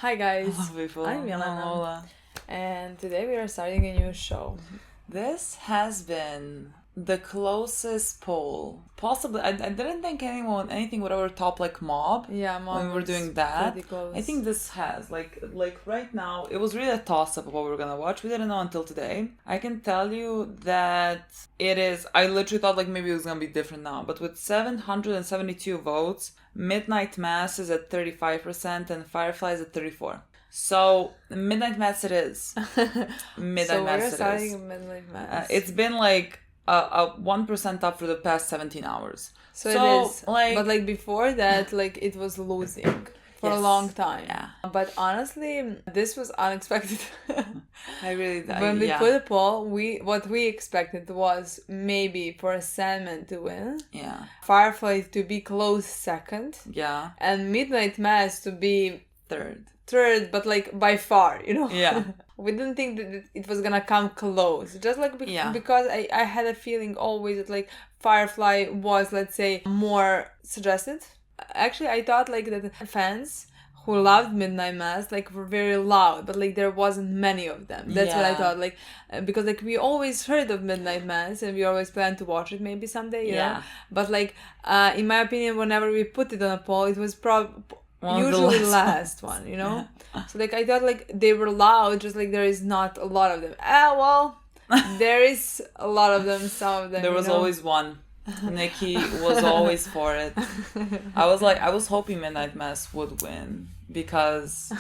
Hi guys, Hello people, I'm Milena, Lola. and today we are starting a new show. This has been the closest poll. Possibly, I didn't think anything would ever top like Mob. Yeah, when Mom we were was doing that. pretty close. I think this has like right now. It was really a toss up of what we were gonna watch. We didn't know until today. I can tell you that it is. I literally thought like maybe it was gonna be different now, but with 772 votes, Midnight Mass is at 35% and Firefly is at 34%. So Midnight Mass it is. Midnight so Mass we're it starting is. a Midnight Mass. It's been like a 1% up for the past 17 hours. So it is. Like, but like before that, like it was losing for a Yes. long time. Yeah. But honestly, this was unexpected. I really When we put a poll, what we expected was maybe for Sandman to win, Yeah. Firefly to be close second, Yeah. and Midnight Mass to be Third, but like by far, you know. Yeah. We didn't think that it was gonna come close, just like because I had a feeling always that like Firefly was, let's say, more suggested. Actually, I thought like that the fans who loved Midnight Mass like were very loud, but like there wasn't many of them. That's what I Yeah. thought, like because like we always heard of Midnight Mass and we always planned to watch it maybe someday, you know. But like in my opinion, whenever we put it on a poll, it was usually the last one, you know. So like I thought like they were loud, just like there is not a lot of them. There is a lot of them. Some of them there was always one. Nikki was always for it. I was hoping Midnight Mass would win because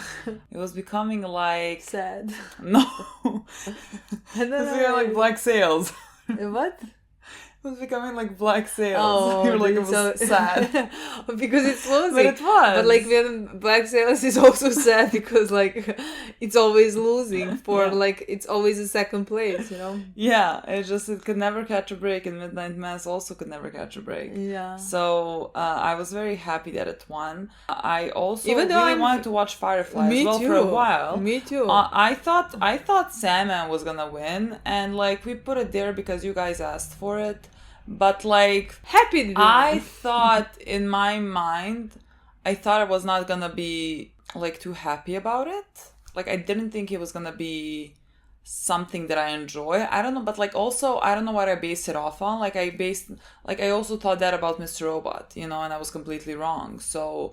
it was becoming like sad. No. And then It's like Black Sails. What? It was becoming like Black Sails. Oh, you were like, it was sad. Because it's losing. But it was. But like when Black Sails is also sad because like it's always losing for like it's always a second place, you know? Yeah, it could never catch a break, and Midnight Mass also could never catch a break. Yeah. So I was very happy that it won. I also Even though really wanted to watch Firefly Me as well too. for a while. Me too. I thought Sandman was gonna win, and like we put it there because you guys asked for it. But like Happy I thought in my mind, I thought I was not gonna be like too happy about it. Like I didn't think it was gonna be something that I enjoy. I don't know, but like also I don't know what I based it off on. I also thought that about Mr. Robot, you know, and I was completely wrong. So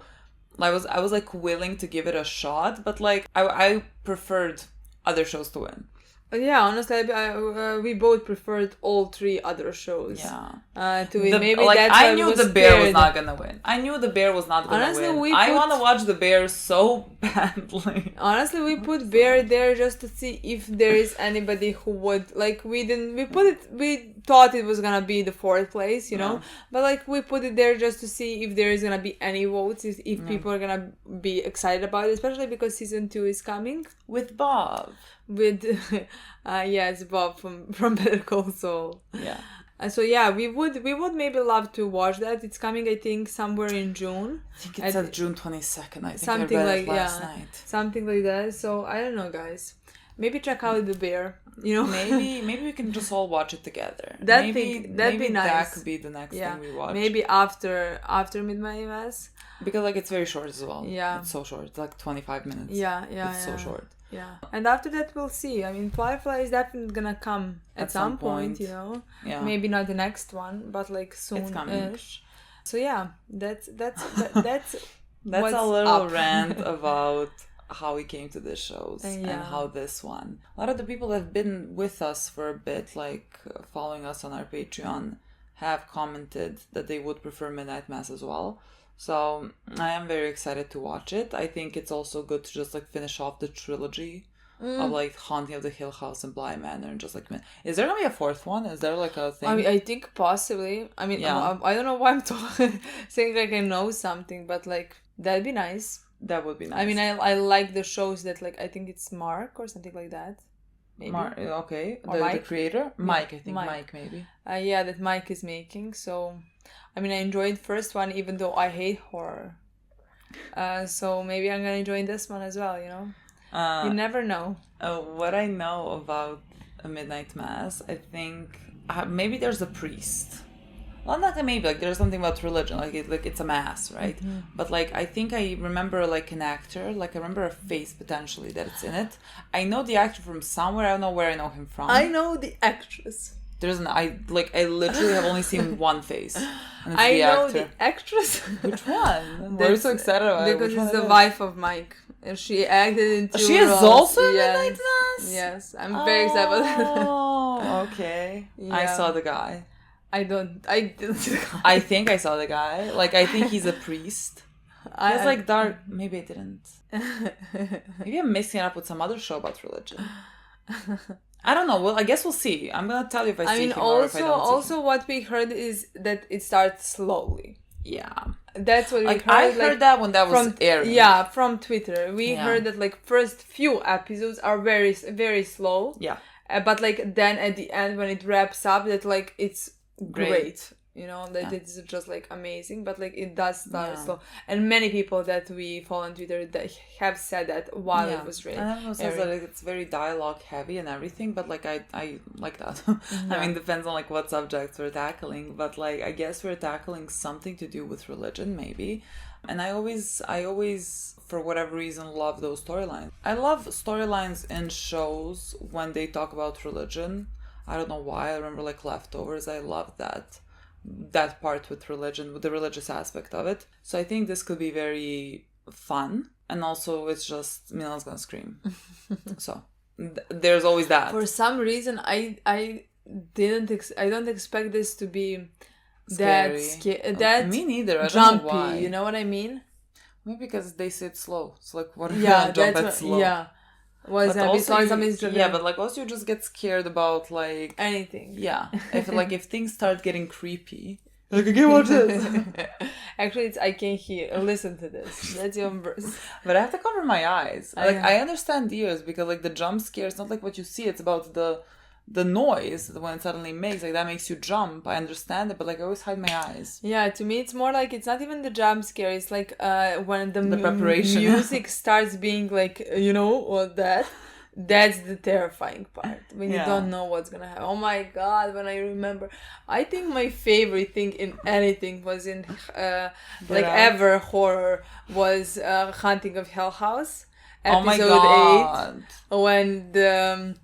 I was like willing to give it a shot, but like I preferred other shows to win. Yeah, honestly, we both preferred all three other shows. Yeah. To win. Maybe like that's I why knew we the bear was not gonna win. I knew the bear was not gonna Honestly, win. we I put- want to watch the bear so badly. Honestly, we put Bear there just to see if there is anybody who would like. We thought it was gonna be the fourth place, you know. But like we put it there just to see if there is gonna be any votes, if people are gonna be excited about it, especially because season 2 is coming With Bob. with it's Bob from Better Call Saul. Yeah. So yeah, we would maybe love to watch that. It's coming, I think, somewhere in June. I think it's at June 22nd. I think Something I read like it last night. something like that. So I don't know, guys. Maybe check out the bear. You know, Maybe we can just all watch it together. That'd be nice. That could be the next thing we watch. Maybe after Midnight Mass. Because like it's very short as well. Yeah. It's so short. It's like 25 minutes. Yeah. It's so short. Yeah. And after that we'll see. I mean, Firefly is definitely gonna come at some point, you know. Yeah. Maybe not the next one, but like soon. It's coming. So yeah, that's That's what's a little up. rant about how we came to these shows and Yeah. how this one. A lot of the people that have been with us for a bit, like following us on our Patreon, have commented that they would prefer Midnight Mass as well. So I am very excited to watch it. I think it's also good to just like finish off the trilogy of like Haunting of the Hill House and Bly Manor and just like, is there gonna be a fourth one? Is there like a thing? I mean, I think possibly. I mean, I don't know why I'm saying like I know something, but like that'd be nice. That would be nice. I mean, I like the shows that like I think it's Mark or something like that. Maybe. Okay. Or The Mike? creator? Mike, I think. Mike. Mike maybe. Yeah, that Mike is making. So, I mean, I enjoyed the first one even though I hate horror. So maybe I'm gonna enjoy this one as well. You know, you never know. What I know about a Midnight Mass, I think maybe there's a priest. well, not maybe, like, there's something about religion, like, it's a mass, right? Mm-hmm. But, like, I think I remember, like, an actor, like, I remember a face, potentially, that it's in it. I know the actor from somewhere, I don't know where I know him from. I know the actress. I literally have only seen one face. And it's I know the actress. Which one? Why are you so excited about it? Because it's the wife of Mike. And she acted in two She is roles. also in Midnight Mass? Yes, I'm very excited about that. Oh, okay. Yeah. I saw the guy. I didn't see the guy. I think I saw the guy. Like, I think he's a priest. He's like dark. Maybe I didn't. Maybe I'm mixing it up with some other show about religion. I don't know. Well, I guess we'll see. I'm gonna tell you if I see him or if I don't see him. Also, what we heard is that it starts slowly. Yeah. That's what we heard. I heard that when that was airing. Yeah, from Twitter. We heard that, like, first few episodes are very, very slow. Yeah. But, like, then at the end, when it wraps up, that, like, it's great. You know, that it's just, like, amazing. But, like, it does start slow. And many people that we follow on Twitter that have said that while it was really. And everyone says that it's very dialogue heavy and everything, but, like, I like that. I mean, depends on, like, what subjects we're tackling. But, like, I guess we're tackling something to do with religion, maybe. And I always, for whatever reason, love those storylines. I love storylines in shows when they talk about religion. I don't know why. I remember, like, Leftovers. I love that part with religion, with the religious aspect of it. So I think this could be very fun. And also, it's just, Milena's gonna scream. So, there's always that. For some reason, I don't expect this to be that me neither. I jumpy, don't know why. You know what I mean? Maybe because they sit slow. So, like, what if you jump at slow? Yeah. But like, also you just get scared about, like, anything. Yeah. If things start getting creepy, like, I can't watch this. Actually, I can listen to this. That's your verse. But I have to cover my eyes. I understand ears because, like, the jump scare is not like what you see. It's about the noise when it suddenly makes, like, that makes you jump. I understand it, but, like, I always hide my eyes. Yeah, to me it's more like, it's not even the jump scare, it's like when the preparation music starts being, like, you know, or that's the terrifying part, when you don't know what's gonna happen. Oh my god, when I remember, I think my favorite thing in anything was in ever horror was Haunting of Hill House, episode 8, when the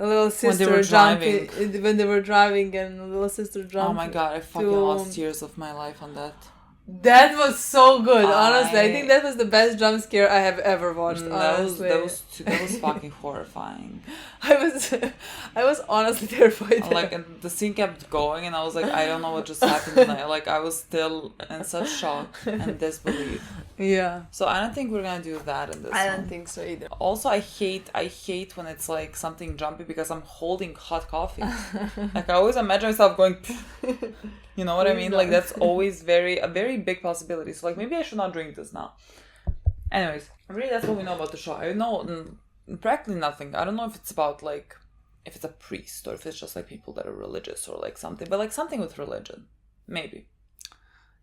little sister when they were driving and the little sister jumped. Oh my god, I fucking lost years of my life on that. That was so good, honestly. I think that was the best jump scare I have ever watched, honestly. That was fucking horrifying. I was honestly terrified. Like, and the scene kept going and I was like, I don't know what just happened tonight. Like, I was still in such shock and disbelief. Yeah. So I don't think we're gonna do that in this I don't think so either. Also, I hate when it's, like, something jumpy because I'm holding hot coffee. Like, I always imagine myself going, you know what I mean? Like, that's always a very big possibility. So, like, maybe I should not drink this now. Anyways, really, that's what we know about the show. I know practically nothing. I don't know if it's about, like, if it's a priest or if it's just, like, people that are religious or, like, something. But, like, something with religion. Maybe.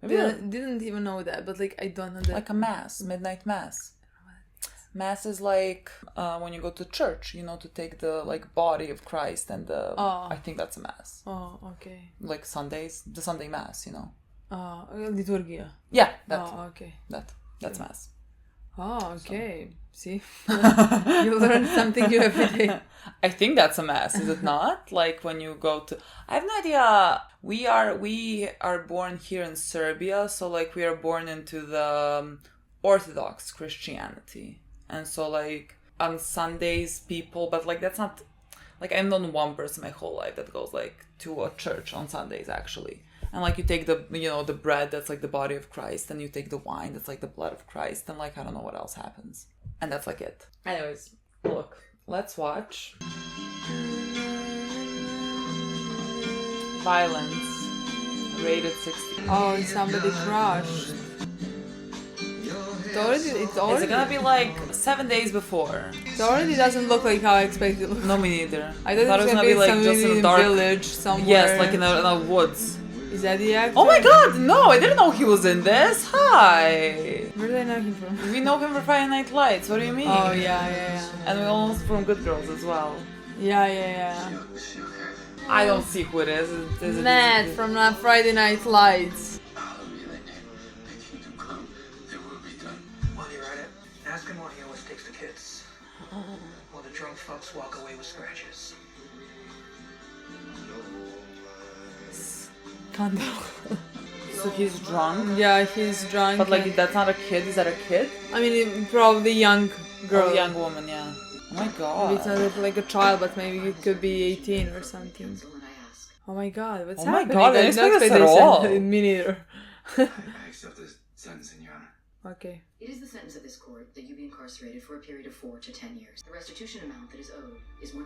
Didn't even know that, but, like, I don't know that. Like a mass, midnight mass. Mass is like when you go to church, you know, to take the, like, body of Christ and I think that's a mass. Oh, okay. Like Sundays, the Sunday mass, you know. Liturgia. Yeah, that. Oh, okay. That's mass. Oh, okay. So. See? You learn something new every day. I think that's a mass, is it not? Like, when you go to... I have no idea. We are born here in Serbia, so, like, we are born into the Orthodox Christianity. And so, like, on Sundays, people... But, like, that's not... Like, I've known one person my whole life that goes, like, to a church on Sundays, actually. And, like, you take the, you know, the bread that's, like, the body of Christ, and you take the wine that's, like, the blood of Christ, and, like, I don't know what else happens. And that's, like, it. Anyways, look, let's watch. Violence. Rated 16. Oh, somebody crashed. It's gonna be, like, 7 days before. It already doesn't look like how I expected it to look. No, me neither. I thought it was gonna be like just in a dark village somewhere. Yes, like in a woods. Is that the actor? Oh my god, no, I didn't know he was in this. Hi. Where did I know him from? We know him for Friday Night Lights. What do you mean? Oh, yeah. And we almost from Good Girls as well. Yeah. I don't see who it is. Matt from Friday Night Lights. While you're at it, ask him what he always takes the kids. While the drunk fucks walk away with scratches. So he's drunk? Yeah, he's drunk. But like, that's not a kid. Is that a kid? I mean, probably young girl. Oh, young woman, yeah. Oh my god. Maybe it's not like a child, but maybe it could be 18 or something. Oh my god, what's happening? Oh my god, I didn't expect this at all. Me neither. I accept this sentence, Your Honor. Okay. It is the sentence of this court that you be incarcerated for a period of 4 to 10 years. The restitution amount that is owed is $140,900.11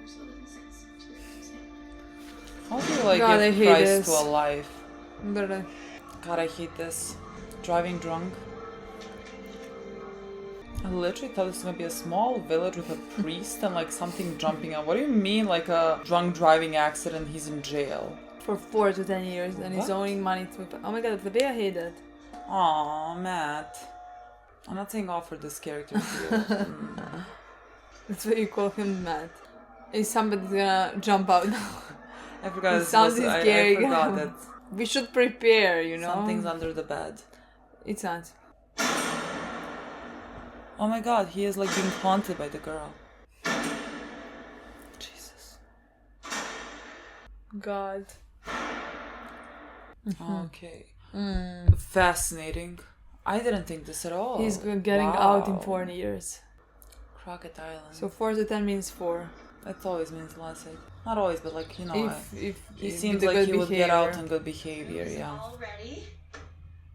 to the state. How do you like God, I give hate price this. to a life? Literally. God, I hate this. Driving drunk. I literally thought this was gonna be a small village with a priest and like something jumping out. What do you mean, like a drunk driving accident? He's in jail For 4 to 10 years, and he's What? owing money to. Oh my god, the I hate that. Aw, Matt. I'm not saying all for this character here. That's why you call him Matt. Is somebody's gonna jump out now? I forgot. It This sounds was, scary. I forgot that We should prepare, you know. something's under the bed. It's not. Oh my god, he is like being haunted by the girl. Jesus. God. Okay. Fascinating. I didn't think this at all. He's getting out in 4 years. Crockett Island. So 4 to 10 means 4. That always means less. Not always, but like, you know, If he with seems the like good he would get out behavior. on good behavior, yeah. All ready?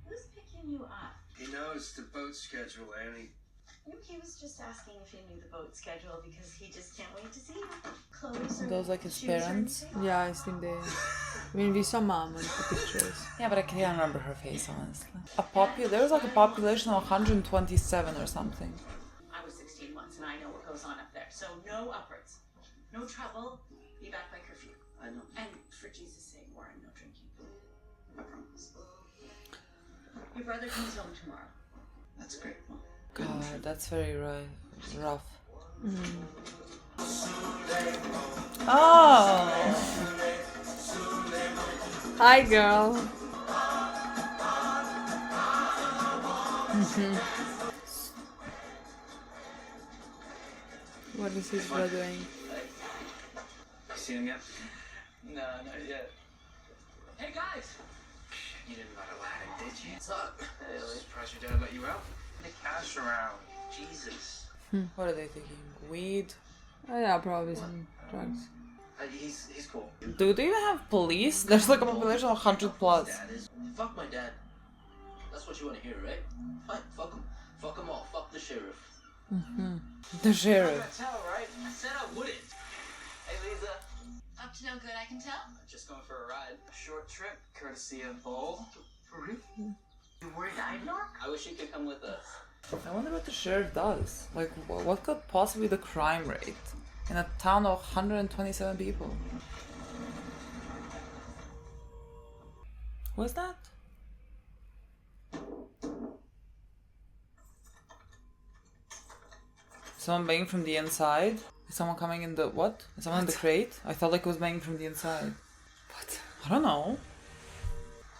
Who's picking you up? He knows the boat schedule, Annie. He was just asking if you knew the boat schedule because he just can't wait to see you. Chloe's Those like his parents? Yeah, I think they. I mean, we saw mom in the pictures. Yeah, but I can't remember her face, honestly. There was like a population of 127 or something. I was 16 months and I know what goes on up there. So no upwards. No trouble. Be back by curfew. I know. And for Jesus' sake, Warren, no drinking. I promise. Your brother comes home tomorrow. That's great. God, that's very rough. Oh! Hi, girl. What is his brother doing? You seen him yet? No, not yet. Hey guys! You didn't let Aladdin, did you? What's up? Hey, surprised your dad let you out. The cash around. Jesus. What are they thinking? Weed? Oh, yeah, probably some drugs. He's cool. Do they even have police? There's like a population of 100 plus. Dad is. Fuck my dad. That's what you want to hear, right? Fine, fuck him. Fuck them all. Fuck the sheriff. The sheriff. Tell, right? I said I wouldn't. Hey, Lisa. Up to no good, I can tell. Just going for a ride. A short trip, courtesy of Bowl. For real? You worried I'd knock? I wish you could come with us. I wonder what the sheriff does. Like, what could possibly be the crime rate in a town of 127 people? Who is that? Someone banging from the inside? Is someone coming in the what? Is someone in the crate? I felt like it was banging from the inside. What? I don't know.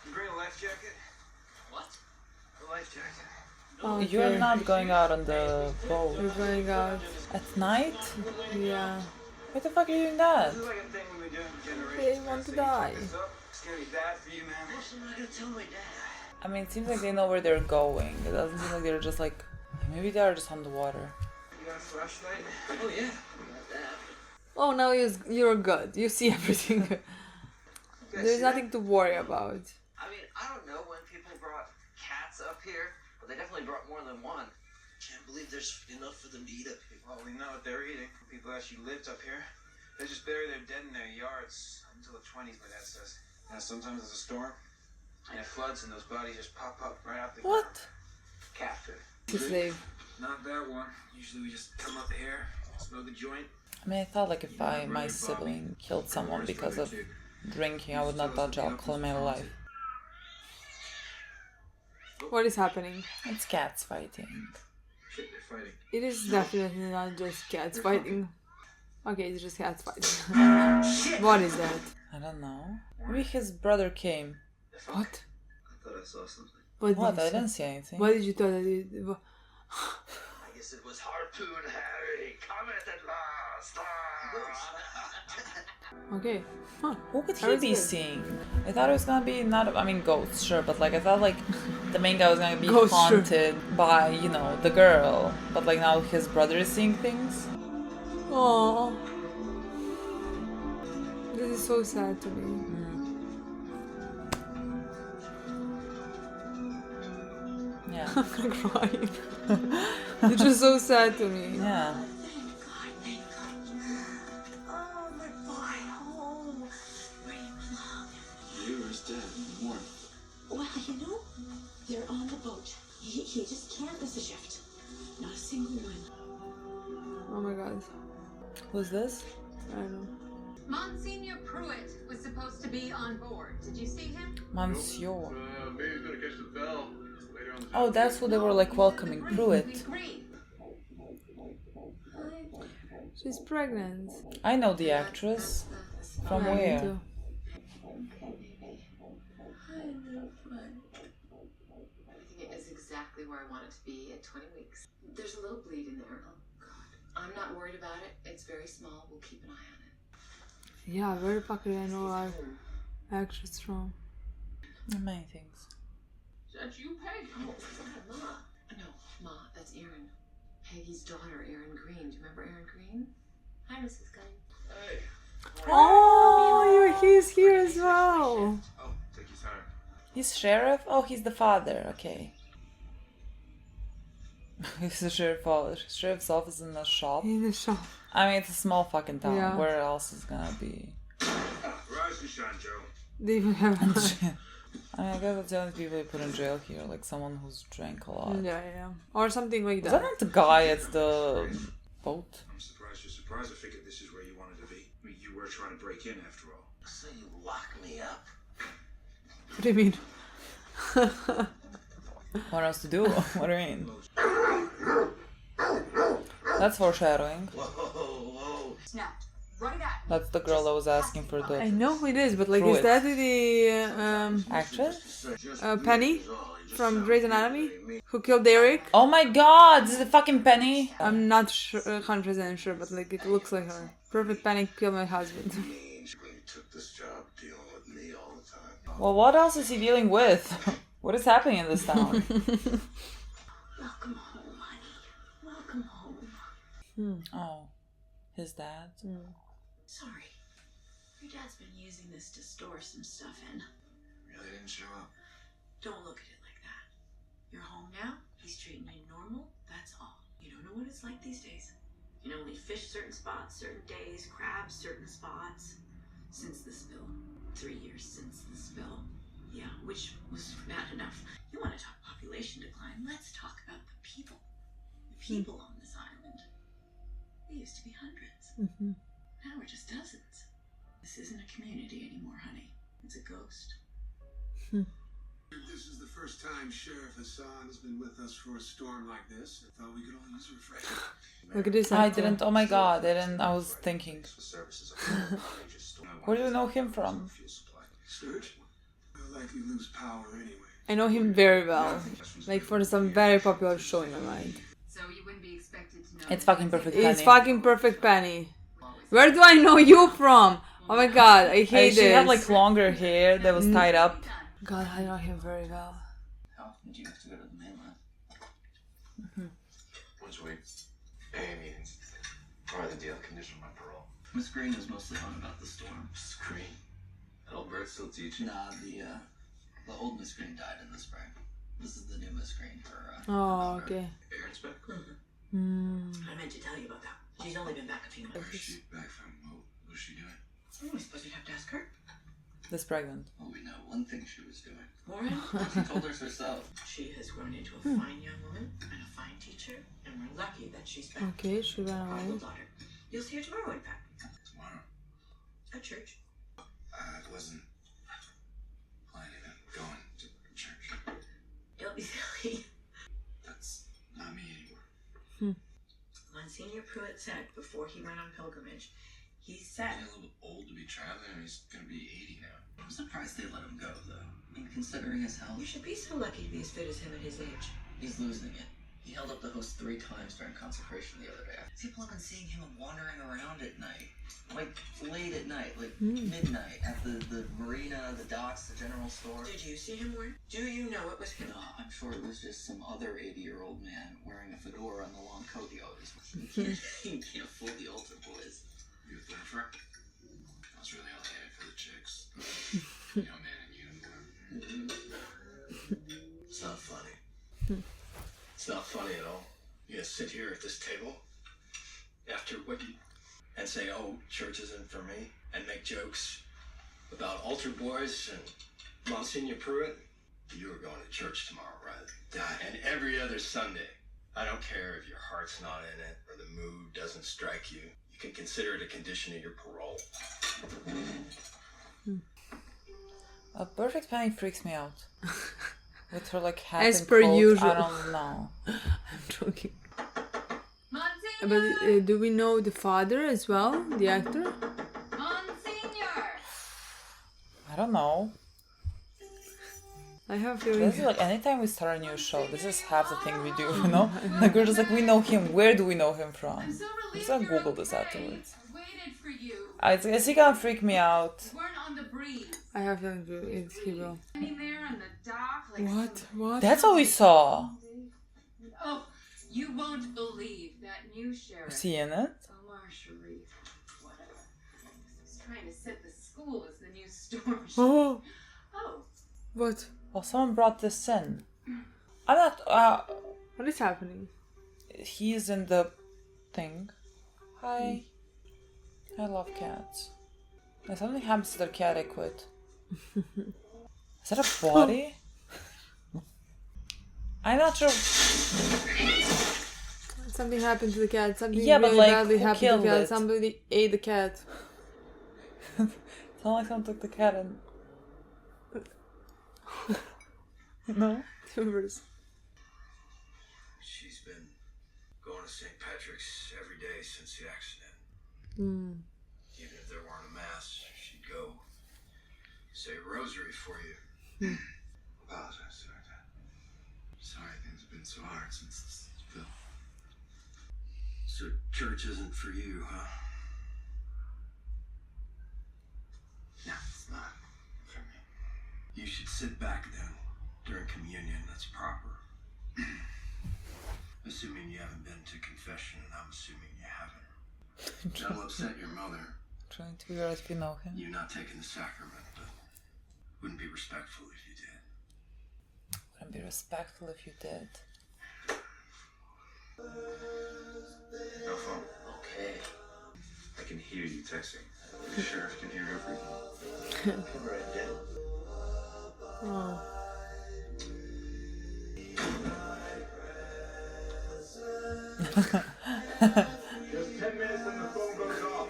You bring a life jacket? What? A life jacket. Okay. You're not going out on the boat. We're going out. At night? Yeah. Why the fuck are you doing that? This is like a thing we would do in generations. They want to die. It's gonna be bad for you, man. I'm not gonna tell my dad. I mean, it seems like they know where they're going. It doesn't seem like they're just like... Maybe they're just on the water. You got a flashlight? Oh yeah, we got that. Oh, now you're good. You see everything. You guys There's see nothing to worry about. I mean, I don't know when people brought cats up here, but they definitely brought more than one. Can't believe there's enough for them to eat up here. Well, we know what they're eating. People actually lived up here. They just bury their dead in their yards until the 20s, my dad says. Now, sometimes there's a storm, and it floods, and those bodies just pop up right out the What? cat food. His slave. Not that one. Usually we just come up here, smoke a joint. I mean, I thought like if my sibling killed someone because of drinking, I would not touch alcohol in my life. What is happening? It's cats fighting. Shit, they're fighting. It is definitely not just cats fighting. Okay, it's just cat fight. What is that? I don't know. Maybe his brother came. What? I thought I saw something. What? I didn't see anything. What did you thought that I guess it was Harpoon Harry. Comet at last. Okay. Huh. Who could That he was be good. seeing? I thought it was gonna be not. I mean, ghosts, sure, but like I thought like the main guy was gonna be Ghost, sure. haunted by the girl, but like now his brother is seeing things. Oh. This is so sad to me. Yeah. I'm crying. It's just so sad to me. Yeah. Oh, my boy, home. Where do you belong? Where's Dad? Warm. Well, they're on the boat. He just can't miss a shift. Not a single one. Oh my god. Who's this? I don't know. Monsignor Pruitt was supposed to be on board. Did you see him? Monsieur. Maybe he's gonna catch the bell later on. Oh, that's who they were like welcoming. Pruitt. Green. She's pregnant. I know the actress. From Yeah, me where? too. Everything is exactly where I want it to be at 20 weeks. There's a little bleed in there. Oh, God. I'm not worried about it. It's very small. We'll keep an eye on it. Yeah, where the fuck did I know our actress from? Many things. Is that you, Peg? Oh, God, Ma. No, Ma, that's Erin. Peggy's daughter, Erin Green. Do you remember Erin Green? Hi, Mrs. Gunning. Hey. Oh, he's here as well. Oh, take your time. He's sheriff? Oh, he's the father. Okay. He's the sheriff's office in the shop. In the shop. I mean, it's a small fucking town. Yeah. Where else is gonna be? Rise and shine, Joe. They even have. I mean, I guess that's the only people you put in jail here, like someone who's drank a lot. Yeah. Or something like Is that. that not the guy at the boat? I'm surprised you're surprised. I figured this is where you wanted to be. I mean, you were trying to break in after all. So you lock me up? What do you mean? What else to do? What do you mean? That's foreshadowing. Whoa, whoa. Now, run it out. That's the girl that was asking for I the know who it is, but like, Pruitt. is that the actress? Penny from Grey's Anatomy who killed Eric? Oh my god, this is the fucking Penny. I'm not 100% sure, but like it looks like her. Perfect Penny killed my husband. Means when you took this job dealing with me all the time. Well, what else is he dealing with? What is happening in this town? Welcome home, honey. Welcome home. Oh, his dad. Sorry. Your dad's been using this to store some stuff in. Really didn't show up. Don't look at it like that. You're home now. He's treating you normal. That's all. You don't know what it's like these days. You can only fish certain spots, certain days, crabs, certain spots. Since the spill. 3 years since the spill. Yeah, which was bad enough. You want to talk population decline? Let's talk about the people. The people on this island. We used to be hundreds. Now we're just dozens. This isn't a community anymore, honey. It's a ghost. This is the first time Sheriff Hassan has been with us for a storm like this. I thought we could all use a refresher. Look at this. I actor. didn't. Oh my god, I didn't. I was thinking. For services. Where do you know him from? Fuel supply. Surge? We'll likely lose power anyway. I know him very well. Like for some very popular show in my mind. So you wouldn't be expected to know. It's fucking perfect. It's Penny. fucking Perfect Penny. Where do I know you from? Oh my god, I hate She this. had like longer hair that was tied up. God, I know him very well. How often do you have to go to the mainland? Once a week. AA meetings. Part of the deal. Condition my parole. Miss Green was mostly on about the storm. Screen. That old bird still teaching? Nah, the old Miss Green died in the spring. This is the new Miss Green for Oh, okay. Aaron's back? I meant to tell you about that. She's only been back a few months. Where's she back from? What was she doing? I suppose you'd have to ask her. This pregnant. Well, we know one thing she was doing. Warren, She told us herself. she has grown into a fine young woman and a fine teacher, and we're lucky that she's back. Okay, she ran Our away. little daughter. You'll see her tomorrow, in fact, Tomorrow. at church. I wasn't planning on going to church. Don't be silly. That's not me anymore. Once Monsignor Pruitt said before he went on pilgrimage, he said... He's a little old to be traveling, and he's gonna be 80 now. I'm surprised they let him go, though. I mean, considering his health. You should be so lucky to be as fit as him at his age. He's losing it. He held up the host 3 times during consecration the other day. People have been seeing him wandering around at night. Like, late at night, like midnight, at the marina, the docks, the general store. Did you see him wear? Do you know it was him? No, I'm sure it was just some other 80-year-old man wearing a fedora and the long coat he always wears. You can't fool the altar boys. You a third I was really only in it for the chicks. Young man in uniform. It's not funny. It's not funny at all. You gonna sit here at this table after what you and say, "Oh, church isn't for me," and make jokes about altar boys and Monsignor Pruitt? You are going to church tomorrow, right? Dad. And every other Sunday. I don't care if your heart's not in it or the mood doesn't strike you. You can consider it a condition of your parole. A perfect penny freaks me out. With her like hat As and per coat, usual. I don't know. I'm joking. Monsignor! But do we know the father as well, the actor? Monsignor! I don't know. I have a feeling. This is like anytime we start a new show, this is half the thing we do, you know? Like we're just like, we know him. Where do we know him from? I'm so I'm relieved just gonna you're Google this okay. afterwards. I waited for you. Is he gonna freak me out? You weren't on the breeze. I have a feeling he will. Standing there on the dock like What? some- What? That's what we saw. Oh, you won't believe that new sheriff. Is he in it? Omar Sharif. Whatever. He's trying to set the school as the new storm. Oh, Oh, what? Well, someone brought this in. I'm not. What is happening? He's in the thing. Hi. I love cats. If something happens to their cat, I quit. Is that a body? I'm not sure. Something happened to the cat. Something Yeah, but, really like, badly who happened to the killed cat. it? Somebody ate the cat. It's not like someone took the cat and. No? Timbers. She's been going to St. Patrick's every day since the accident. Hmm. Even if there weren't a mass, she'd go say a rosary for you. Apologize, sir. Sorry things have been so hard since this spill. So church isn't for you, huh? No, it's not for me. You should sit back then during communion. That's proper. Assuming you haven't been to confession, and I'm assuming you haven't. That'll upset your mother. Trying to figure out if you know him. You not taking the sacrament, but wouldn't be respectful if you did. Wouldn't be respectful if you did. No phone. Okay. I can hear you texting. The sheriff can hear everything. Come right down. Oh. Just 10 minutes and the phone goes off.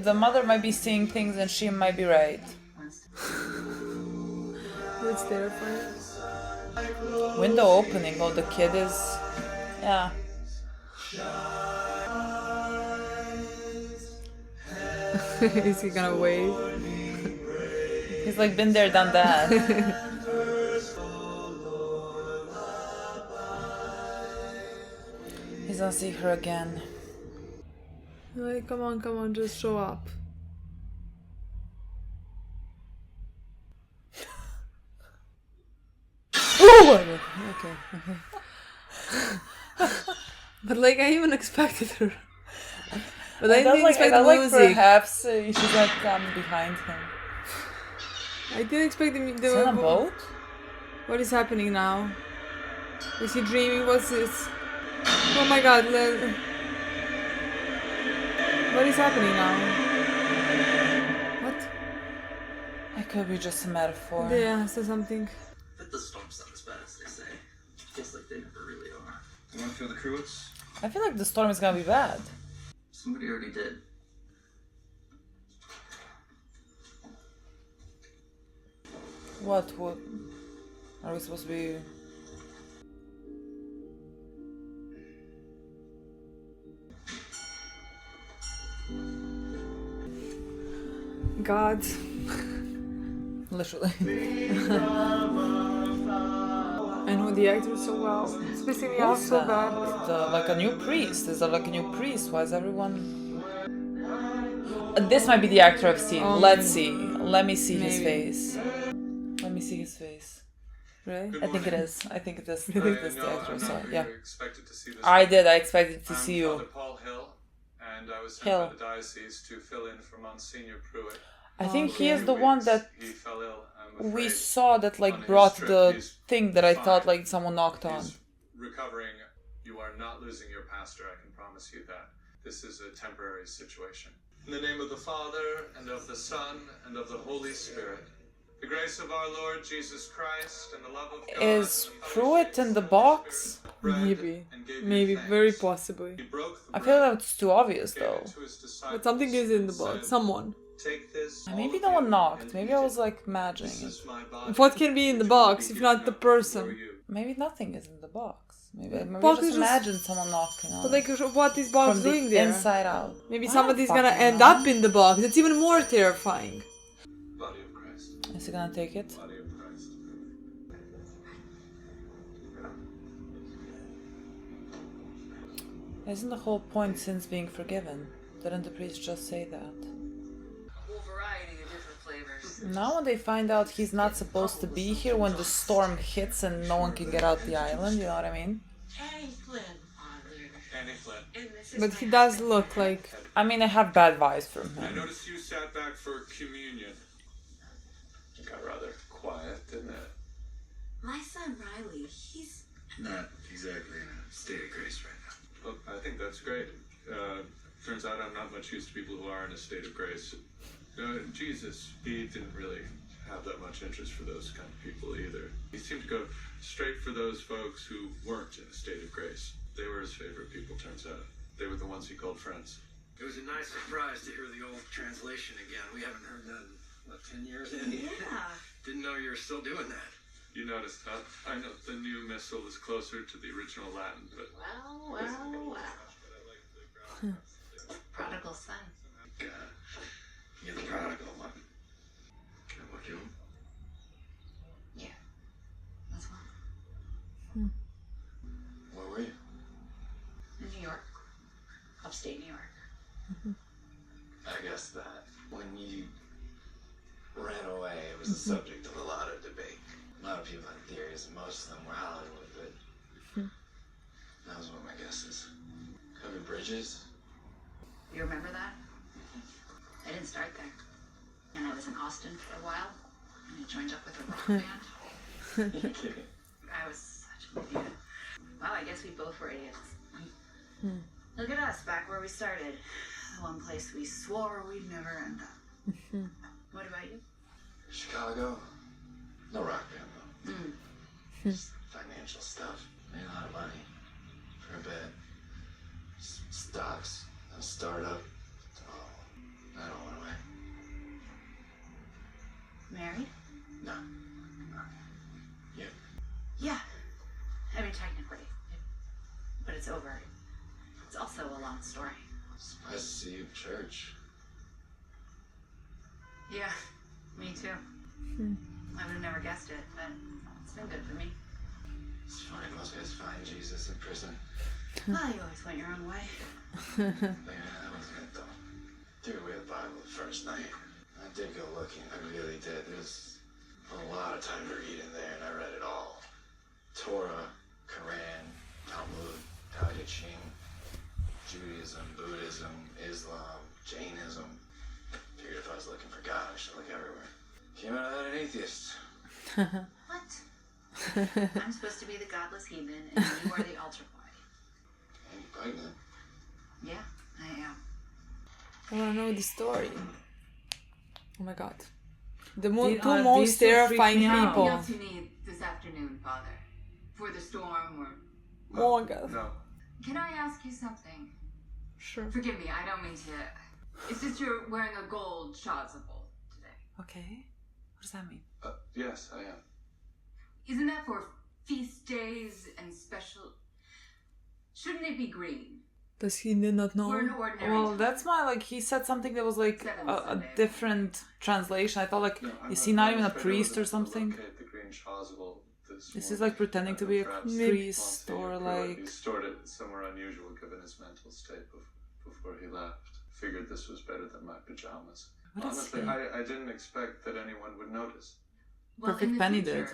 The mother might be seeing things and she might be right. That's terrifying. Window opening. Oh, the kid is. Yeah. Is he gonna wave? He's like been there, done that. He's gonna see her again. Like, come on, just show up. Oh! Okay. But like, I even expected her. But I didn't expect the like music. perhaps she's gonna come behind him. I didn't expect the Is he on a boat? What is happening now? Is he dreaming? What's this? Oh my god, what is happening now? What? It could be just a metaphor. Yeah, so something. But the storm's not as bad as they say. It feels like they never really are. You want to feel the Cruets? I feel like the storm is gonna be bad. Somebody already did. What would... Are we supposed to be... God. Literally. I know the actor so well. Especially I'm so bad. Like a new priest. Is there like a new priest? Why is everyone... This might be the actor I've seen. Let's see. Let me see his face. Let me see his face. Really? I think it is. I think it is. I think this the actor. So yeah. Expected to see this. I did. I expected to see Father you. Paul Hill, and I was sent Hill. by the diocese to fill in for Monsignor Pruitt. I think he Okay. is the one that He fell ill, I'm we afraid. saw that On like his brought trip, the he's thing that I thought fine. like someone knocked on. He's recovering. You are not losing your pastor, I can promise you that. This is a temporary situation. In the name of the Father, and of the Son, and of the Holy Spirit. The grace of our Lord Jesus Christ, and the love of God. Is Pruitt in the box? Maybe, very possibly. I feel that's too obvious though. But something is in the box. Someone. Take this. Maybe no one knocked. Maybe I was like imagining it. What can be in the box if not the person? Maybe nothing is in the box. Maybe Box just is imagine someone knocking on But it. like, what is box From the doing there? inside out. Maybe I somebody's don't gonna fucking end know. up in the box. It's even more terrifying. Body of Christ. Is he gonna take it? Body of Christ. Isn't the whole point sins being forgiven? Didn't the priest just say that? Whole variety of different flavors. Now when they find out he's not supposed to be here when the storm hits and no one can get out the island, you know what I mean? Annie Flynn, Father. Annie Flynn. And this is But my he does husband. look like... I mean, I have bad vibes from I him. noticed you sat back for communion. It got rather quiet, didn't it? My son Riley, he's... Not exactly in a state of grace right now. Well, I think that's great. Turns out I'm not much used to people who are in a state of grace. Jesus, he didn't really have that much interest for those kind of people either. He seemed to go straight for those folks who weren't in a state of grace. They were his favorite people, turns out. They were the ones he called friends. It was a nice surprise to hear the old translation again. We haven't heard that in, what, 10 years, Andy? Yeah. Didn't know you were still doing that. You noticed, huh? I know the new missal is closer to the original Latin, but... Well. Prodigal son. You're the prodigal one. Can I book you home? Yeah. That's one. Where were you? In New York. Upstate New York. I guess that when you ran away, it was the subject of a lot of debate. A lot of people had theories, and most of them were Hollywood, but that was what my guess is. Covered bridges. You remember that? I didn't start there. And I was in Austin for a while. And I joined up with a rock band. You're kidding. I was such an idiot. Well, I guess we both were idiots. Look at us, back where we started. The one place we swore we'd never end up. What about you? Chicago. No rock band, though. Just financial stuff. Made a lot of money. For a bit. Stocks. A startup. Oh, that all went away. Married? No. You? Yeah. I mean, technically. But it's over. It's also a long story. Surprised to see you at church. Yeah, me too. I would have never guessed it, but it's been good for me. It's funny, most guys find Jesus in prison. Well, you always went your own way. Yeah, that wasn't it though. Threw away the Bible the first night. I did go looking, I really did. There's a lot of time to read in there, and I read it all. Torah, Quran, Talmud, Tao Te Ching, Judaism, Buddhism, Islam, Jainism. Figured if I was looking for God, I should look everywhere. Came out of that an atheist. What? I'm supposed to be the godless heathen, and you are the altar boy. And you're pregnant. Yeah, I am. I wanna know the story. Oh my god. The These two are- most these two terrifying freak me out. people. What else you need this afternoon, Father? For the storm or... Oh my god. No. Can I ask you something? Sure. Forgive me, I don't mean to... It's just you're wearing a gold chasuble today. Okay. What does that mean? Yes, I am. Isn't that for feast days and special... Shouldn't it be green? Does he did not know? We're an ordinary. Well, that's my, like, he said something that was like a different translation. I thought, like, is he not even a priest or something? Is he like pretending to be a priest or like? He stored it somewhere unusual given his mental state before he left. Figured this was better than my pajamas. Honestly, I didn't expect that anyone would notice. Well, Perfect Penny did.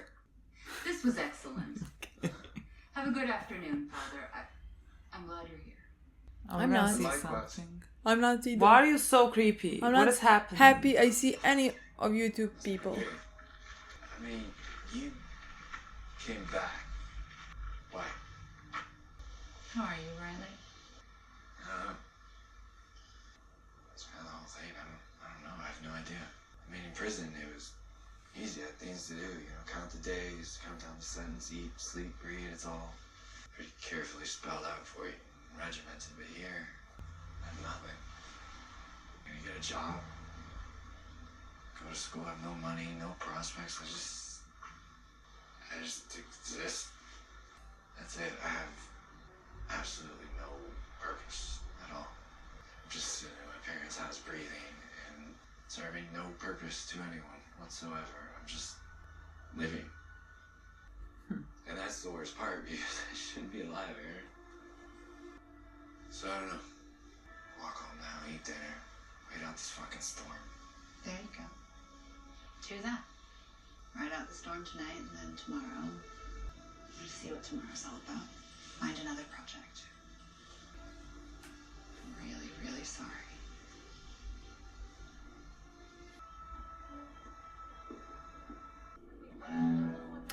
This was excellent. Have a good afternoon, Father. I'm glad you're here. I'm not. See something. I'm not either. Why are you so creepy? What is happening? Happy I see any of YouTube people. I mean, you came back. Why? How are you, Riley? It's been the whole thing. I don't know. I have no idea. I mean, in prison, it was easy. I had things to do. Count the days, count down the sentence, eat, sleep, breathe. It's all pretty carefully spelled out for you, regimented. But here, I have nothing. I'm gonna get a job, go to school, have no money, no prospects. I just exist. That's it. I have absolutely no purpose at all. I'm just sitting in my parents' house breathing and serving no purpose to anyone whatsoever. I'm just living. And that's the worst part because I shouldn't be alive here. So I don't know. Walk home now, eat dinner, wait out this fucking storm. There you go. Do that. Ride out the storm tonight and then tomorrow. We'll see what tomorrow's all about. Find another project. I'm really, really sorry.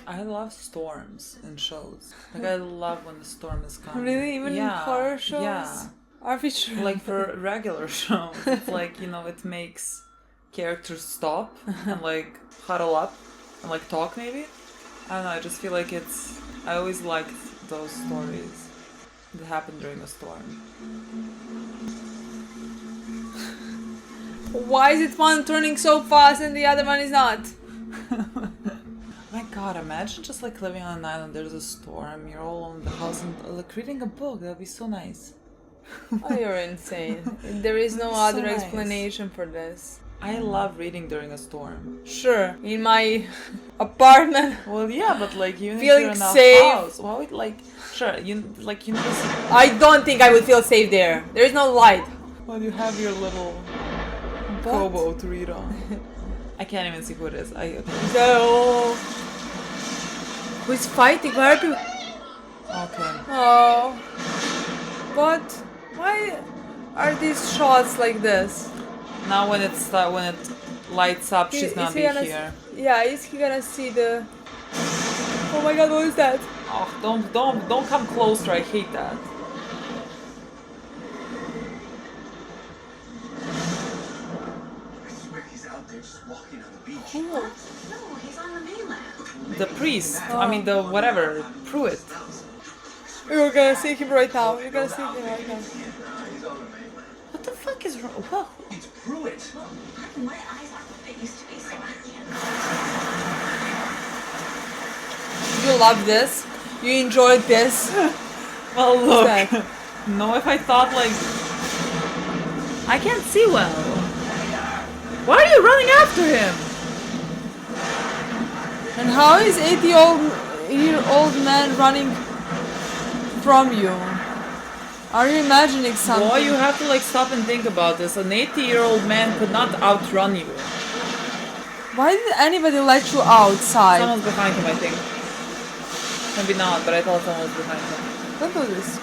I love storms in shows. Like, I love when the storm is coming. Really? Even in horror shows? Yeah. Are we sure? Like, for regular shows, it's like, it makes characters stop and, like, huddle up and, like, talk maybe. I don't know, I just feel like I always liked those stories that happen during a storm. Why is it one turning so fast and the other one is not? My god, imagine just like living on an island, there's a storm, you're all alone in the house and like reading a book, that'd be so nice. Oh, you're insane. There is no other explanation for this. I love reading during a storm. Sure, in my apartment. Well, yeah, but like you feeling in a safe. House. Well, like sure, I don't think I would feel safe there. There is no light. Well, you have your little kobo to read on. I can't even see who it is. So, who's fighting? Why are people? Okay. Oh, but why are these shots like this? Now when it lights up, she's gonna be here. Yeah, is he gonna see the? Oh my god, what is that? Oh, don't come closer. I hate that. Just walking on the beach. Cool. No, he's on the mainland. The priest. I mean, the whatever. Pruitt. You're gonna see him right now. You're gonna see him right now. What the fuck is wrong? Whoa. It's Pruitt. My eyes aren't what they used to be, so I can't. You love this? You enjoyed this? Well, look. No, if I thought like I can't see well. Why are you running after him? And how is 80-year-old man running from you? Are you imagining something? Boy, you have to like stop and think about this. An 80-year-old man could not outrun you. Why did anybody let you outside? Someone's behind him, I think. Maybe not, but I thought someone was behind him. Don't do this.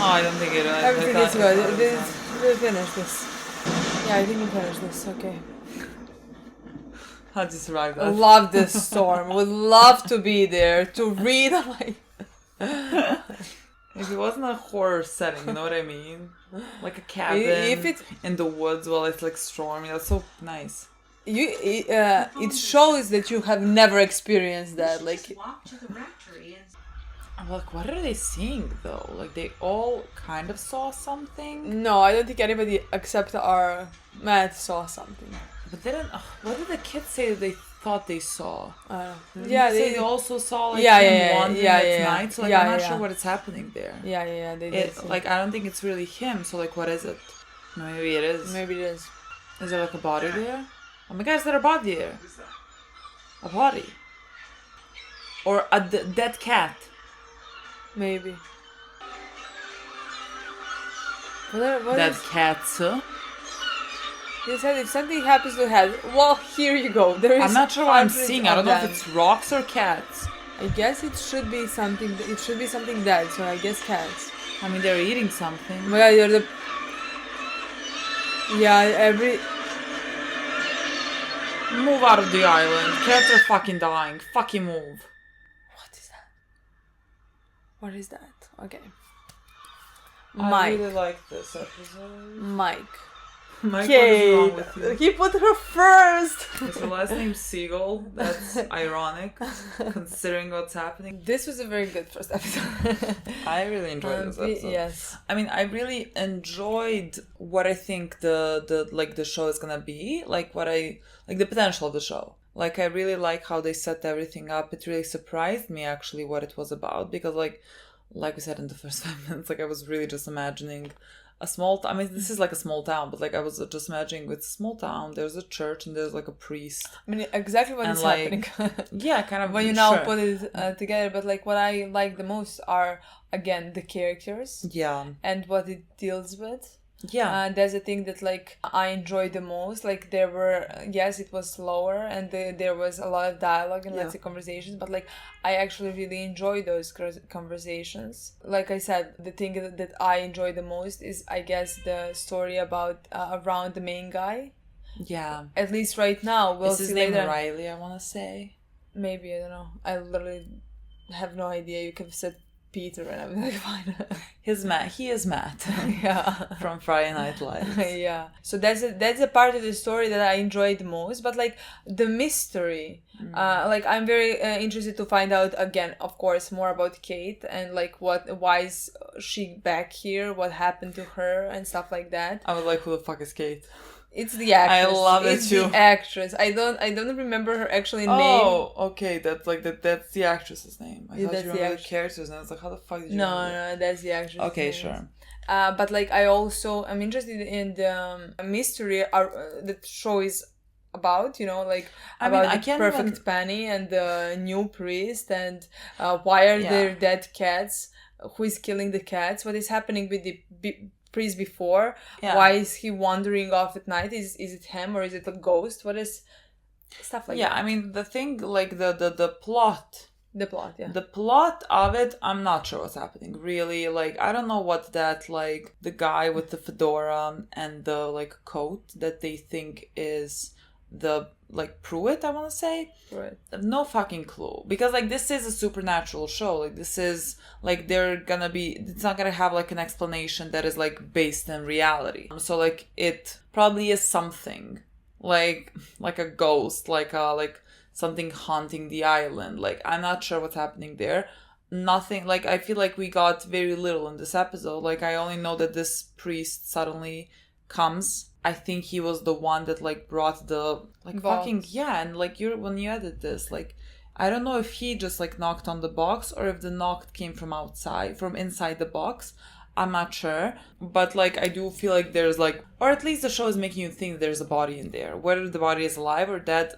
Oh, I don't think it is. Everything is good. We'll finish this. Yeah, I think we finished this. Okay. How'd you survive that? Love this storm. Would love to be there to read. Like, if it wasn't a horror setting, you know what I mean? Like a cabin in the woods while it's like stormy. That's so nice. It shows that you have never experienced that. Like, walk to the rectory and. Look, what are they seeing though? Like they all kind of saw something. No, I don't think anybody except our Matt saw something. But they didn't. What did the kids say that they thought they saw. Yeah, they also saw like yeah, him wandering at night. So like I'm not yeah. sure what is happening there. Yeah. They did. Like I don't think it's really him. So like, what is it? Maybe it is. Maybe it is. Is there like a body there? Oh my god, is there a body there? A body? Or a dead cat? Maybe. What Dead is... cats, huh? They said if something happens to head, well, here you go. There is. I'm not sure what I'm hundreds seeing. I don't of know if them. it's rocks or cats. I guess it should be something. It should be something dead. So I guess cats. I mean, they're eating something. Oh my god, you're the. Yeah, Move out of the island. Cats are fucking dying. Fucking move. What is that? What is that? Okay. I Mike. really like this episode. Mike. Mike, Kate. what is wrong with you? He put her first. Is her last name Seagull? That's ironic, considering what's happening. This was a very good first episode. I really enjoyed this episode. Yes. I mean, I really enjoyed what I think the show is gonna be. Like the potential of the show. Like I really like how they set everything up. It really surprised me actually what it was about, because like we said in the first 5 minutes, like I was really just imagining a small I mean, this is like a small town, but like I was just imagining with a small town, there's a church and there's like a priest. I mean, exactly what is like, happening. Yeah, kind of. When you now put it together, but like what I like the most are again the characters. Yeah. And what it deals with. Yeah. That's the thing that like I enjoyed the most. Like there were, yes, it was slower and there was a lot of dialogue and let's say conversations, but like I actually really enjoy those conversations. Like I said, the thing that I enjoy the most is, I guess, the story about around the main guy. Yeah. At least right now. We'll is his see name later. Riley, I want to say? Maybe, I don't know. I literally have no idea. You could have said Peter and I'm like, fine. He is Matt. Yeah. From Friday Night Lights. Yeah. So that's a part of the story that I enjoyed the most. But like the mystery, like I'm very interested to find out again, of course, more about Kate and like why is she back here? What happened to her and stuff like that. I was like, who the fuck is Kate? It's the actress. I love it too. It's the actress. I don't remember her actually name. Oh, okay. That's like that's the actress's name. I thought that's you the remember the character's name. I was like, how the fuck did you No, that's the actress. Okay, sure. But like I'm interested in the mystery that show is about, like about the perfect penny and the new priest and why are there dead cats, who is killing the cats, what is happening with the priest before, why is he wandering off at night, is it him or is it a ghost, what is stuff like that. I mean the thing, like the plot the plot of it, I'm not sure what's happening really. Like I don't know what that, like the guy with the fedora and the like coat that they think is the like Pruitt, I want to say. Right. No fucking clue, because like this is a supernatural show. Like this is like it's not gonna have like an explanation that is like based in reality. So like it probably is something like a ghost, like something haunting the island. Like I'm not sure what's happening there. Nothing. Like I feel like we got very little in this episode. Like I only know that this priest suddenly comes. I think he was the one that like brought the like box. Fucking and like when you edit this, like I don't know if he just like knocked on the box or if the knock came from inside the box. I'm not sure, but like I do feel like there's like, or at least the show is making you think there's a body in there. Whether the body is alive or dead,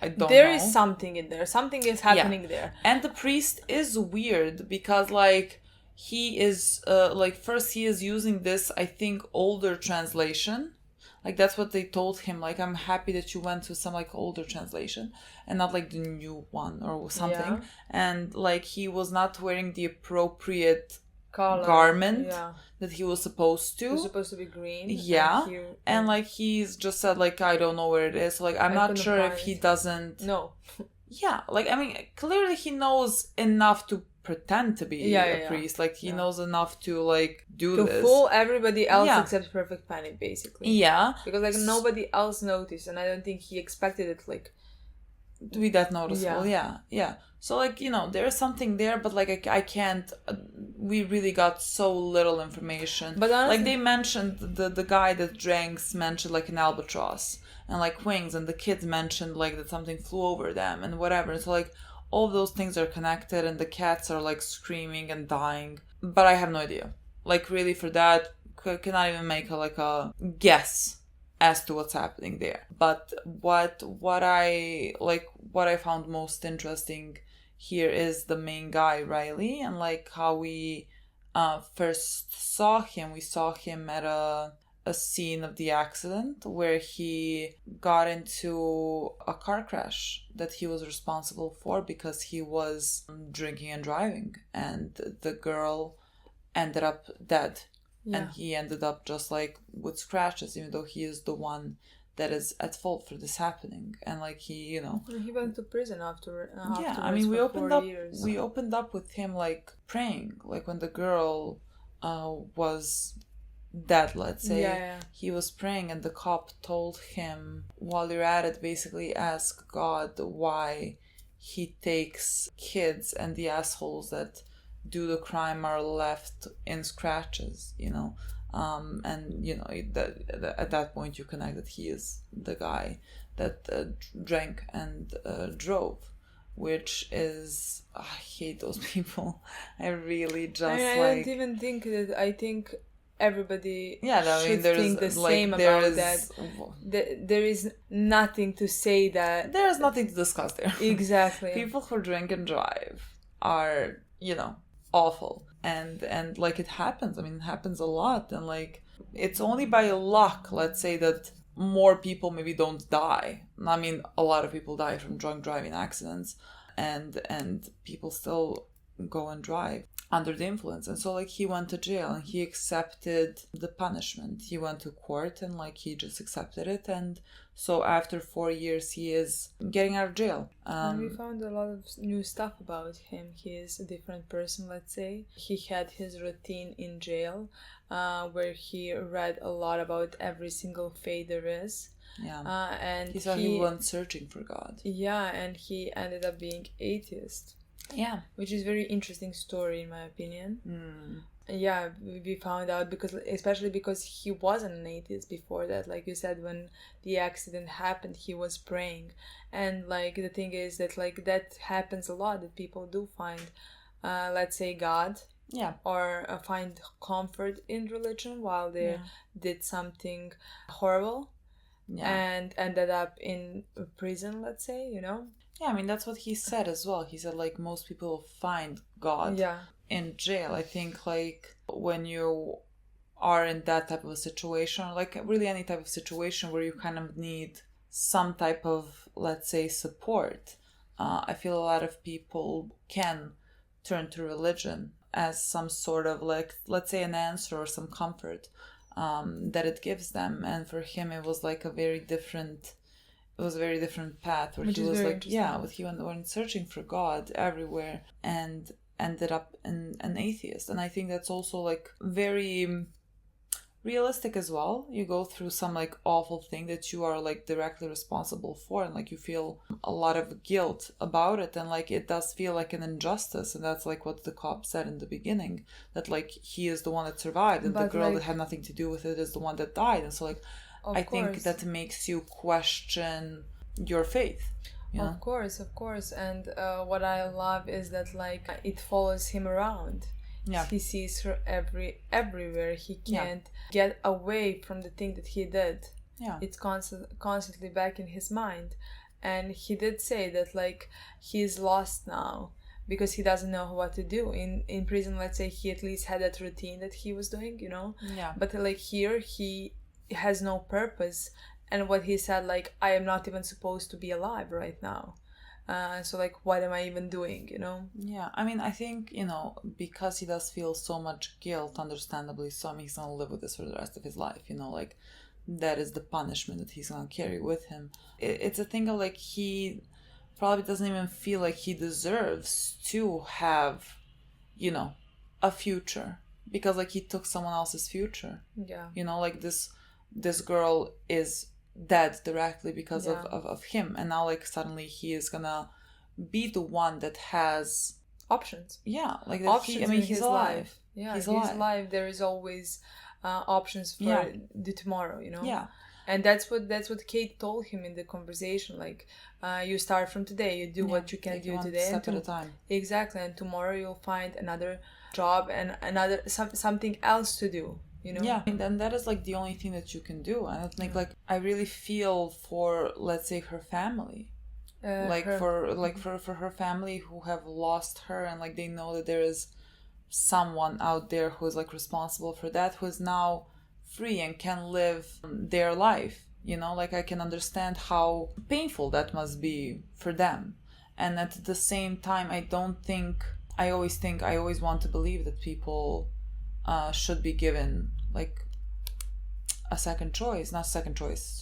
I don't know. There is something in there. Something is happening there. And the priest is weird because like he is like first he is using this, I think, older translation. Like that's what they told him. Like I'm happy that you went to some like older translation and not like the new one or something. Yeah. And like he was not wearing the appropriate garment that he was supposed to. It was supposed to be green. Yeah. And like he's just said like I don't know where it is. So, like I'm not sure if he doesn't. No. Yeah. Like I mean clearly he knows enough to pretend to be a priest. Like he knows enough to like do this. To fool everybody else except Perfect Penny, basically. Yeah. Because like nobody else noticed and I don't think he expected it like to be that noticeable. Yeah. So like, there's something there, but like I can't, we really got so little information. But honestly, like they mentioned the guy that drinks mentioned like an albatross. and like wings, and the kids mentioned like that something flew over them and whatever. And so like all of those things are connected, and the cats are like screaming and dying. But I have no idea. Like really for that, cannot even make a guess as to what's happening there. But what I found most interesting here is the main guy, Riley, and like how we first saw him. We saw him at a scene of the accident where he got into a car crash that he was responsible for because he was drinking and driving, and the girl ended up dead. Yeah. And he ended up just like with scratches, even though he is the one that is at fault for this happening. And like he went to prison after. Yeah, I mean, we opened up with him like praying, like when the girl was dead, let's say. Yeah. He was praying, and the cop told him, while you're at it, basically ask God why he takes kids and the assholes that do the crime are left in scratches, and at that point you connect that he is the guy that drank and drove, which is, I hate those people. I really just I don't even think that. I think everybody should think the same about that. There is nothing to say that. There is nothing to discuss there. Exactly. People who drink and drive are, awful. And like it happens. I mean, it happens a lot. And like, it's only by luck, let's say, that more people maybe don't die. I mean, a lot of people die from drunk driving accidents, and people still go and drive under the influence. And so like he went to jail and he accepted the punishment. He went to court and like he just accepted it. And so after 4 years he is getting out of jail. And we found a lot of new stuff about him. He is a different person, let's say. He had his routine in jail where he read a lot about every single faith there is. Yeah. And he said he went searching for God. Yeah, and he ended up being atheist. Yeah, which is very interesting story in my opinion. Yeah, we found out especially because he wasn't an atheist before that. Like you said, when the accident happened, he was praying, and like the thing is that like that happens a lot, that people do find let's say God, or find comfort in religion while they did something horrible, and ended up in prison, let's say, Yeah, I mean, that's what he said as well. He said, like, most people find God in jail. I think, like, when you are in that type of a situation, like, really any type of situation where you kind of need some type of, let's say, support, I feel a lot of people can turn to religion as some sort of, like, let's say, an answer or some comfort that it gives them. And for him, it was, like, a very different path where he was like, he went searching for God everywhere and ended up an atheist. And I think that's also like very realistic as well. You go through some like awful thing that you are like directly responsible for, and like you feel a lot of guilt about it, and like it does feel like an injustice. And that's like what the cop said in the beginning, that like he is the one that survived and the girl that had nothing to do with it is the one that died. And so like I think that makes you question your faith. Of course. And what I love is that like it follows him around. Yeah. He sees her everywhere. He can't get away from the thing that he did. Yeah. It's constantly back in his mind. And he did say that like he's lost now because he doesn't know what to do. In prison, let's say, he at least had that routine that he was doing, Yeah. But like here, he has no purpose, and what he said, like, I am not even supposed to be alive right now, so like what am I even doing, Yeah, I mean, I think, because he does feel so much guilt, understandably so, he's gonna live with this for the rest of his life, like that is the punishment that he's gonna carry with him. It's a thing of like he probably doesn't even feel like he deserves to have a future, because like he took someone else's future. Like this girl is dead directly because of him, and now like suddenly he is gonna be the one that has options. Like options. He's alive. He's alive. There is always options for the tomorrow. And that's what Kate told him in the conversation. Like, you start from today. You do what you can do today. Step at a time. Exactly. And tomorrow you'll find another job and another something else to do. You know? Yeah, and that is like the only thing that you can do. And I think like I really feel for, let's say, her family. For her family who have lost her, and like they know that there is someone out there who is like responsible for that, who is now free and can live their life. You know, like I can understand how painful that must be for them. And at the same time, I always want to believe that people should be given like a second choice,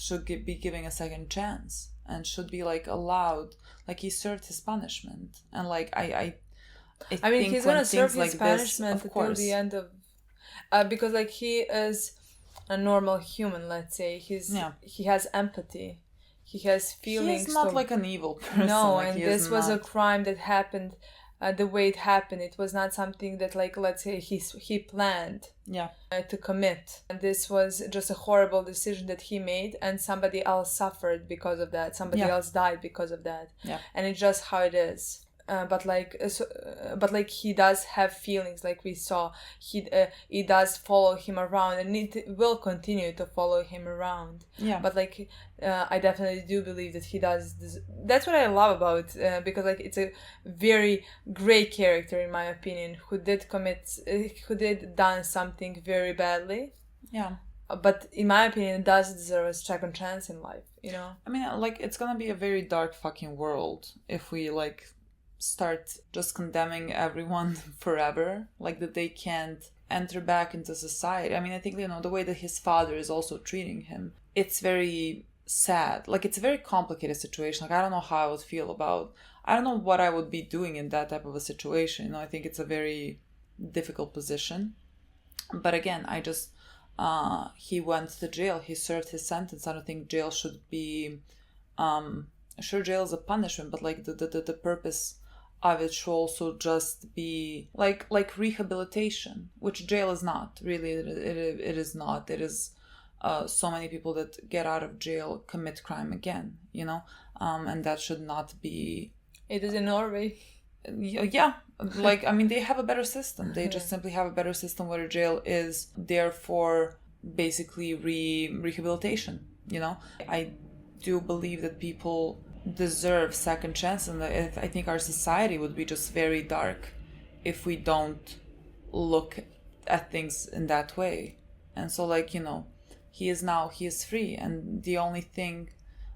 should be given a second chance, and should be like allowed, like he served his punishment. And like I mean, he's gonna serve his like punishment until the end of because like he is a normal human, let's say. He has empathy, he has feelings. He's not like an evil person. No, like, and this was a crime that happened the way it happened. It was not something that, like, let's say he planned to commit. And this was just a horrible decision that he made, and somebody else suffered because of that. Somebody else died because of that. Yeah. And it's just how it is. But he does have feelings, like we saw. He does follow him around, and it will continue to follow him around. Yeah. But like, I definitely do believe that he does this. That's what I love about because like it's a very great character in my opinion, who did done something very badly. Yeah. But in my opinion, does deserve a second chance in life. You know. I mean, like, it's gonna be a very dark fucking world if we like start just condemning everyone forever, like that they can't enter back into society. I mean, I think, you know, the way that his father is also treating him, it's very sad. Like, it's a very complicated situation. Like, I don't know how I would feel about, I don't know what I would be doing in that type of a situation. You know, I think it's a very difficult position. But again, I just, he went to jail. He served his sentence. I don't think jail should be, sure, jail is a punishment, but like the purpose of it should also just be like rehabilitation, which jail is not really. It is not. It is so many people that get out of jail commit crime again, you know, and that should not be. It is in Norway. Yeah, like, I mean, they have a better system. They just simply have a better system where jail is there for basically rehabilitation, you know. I do believe that people deserve second chance, and I think our society would be just very dark if we don't look at things in that way. And so, like, you know, he is free, and the only thing,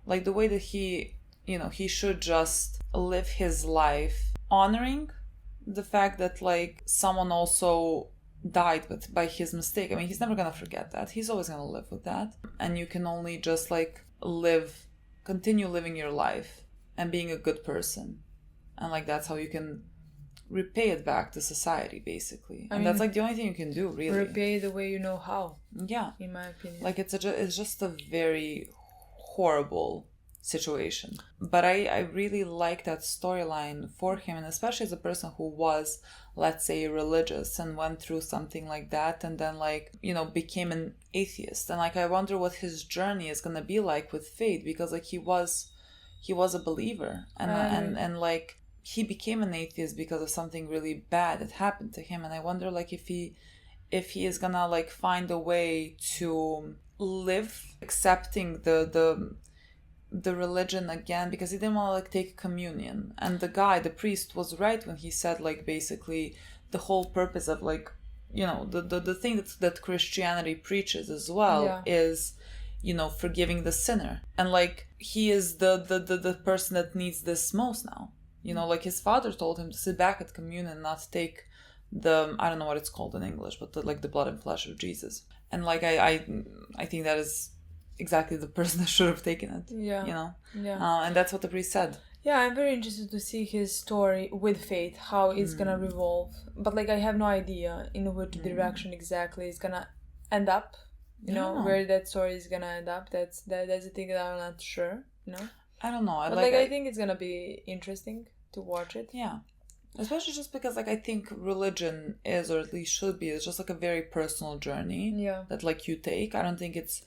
like, the way that he, you know, he should just live his life honoring the fact that, like, someone also died by his mistake. I mean, he's never gonna forget that. He's always gonna live with that, and you can only just like continue living your life and being a good person, and like that's how you can repay it back to society, basically. And that's like the only thing you can do, really. Repay the way you know how. Yeah, in my opinion. Like it's just a very horrible situation. But I really like that storyline for him, and especially as a person who was, let's say, religious and went through something like that, and then, like, you know, became an atheist. And like I wonder what his journey is gonna be like with faith, because like he was a believer, and like he became an atheist because of something really bad that happened to him. And I wonder, like, if he is gonna like find a way to live accepting the religion again, because he didn't want to like take communion. And the priest was right when he said, like, basically the whole purpose of, like, you know, the thing that Christianity preaches as well is, you know, forgiving the sinner. And like he is the person that needs this most now, you know. Like his father told him to sit back at communion and not take the, I don't know what it's called in English, but the blood and flesh of Jesus. And like I think that is exactly the person that should have taken it. Yeah. You know? Yeah. And that's what the priest said. Yeah, I'm very interested to see his story with faith, how it's gonna revolve. But like I have no idea in which direction exactly it's gonna end up. You know, where that story is gonna end up. That's the thing that I'm not sure, you know? I don't know. But I think it's gonna be interesting to watch it. Yeah. Especially just because, like, I think religion is, or at least should be, it's just like a very personal journey that like you take. I don't think it's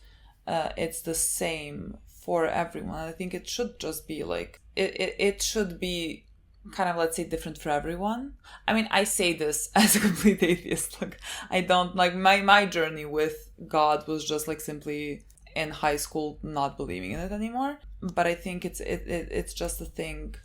it's the same for everyone. I think it should just be like it should be kind of, let's say, different for everyone. I mean, I say this as a complete atheist. Like, I don't like my journey with God was just like simply in high school not believing in it anymore. But I think it's just a thing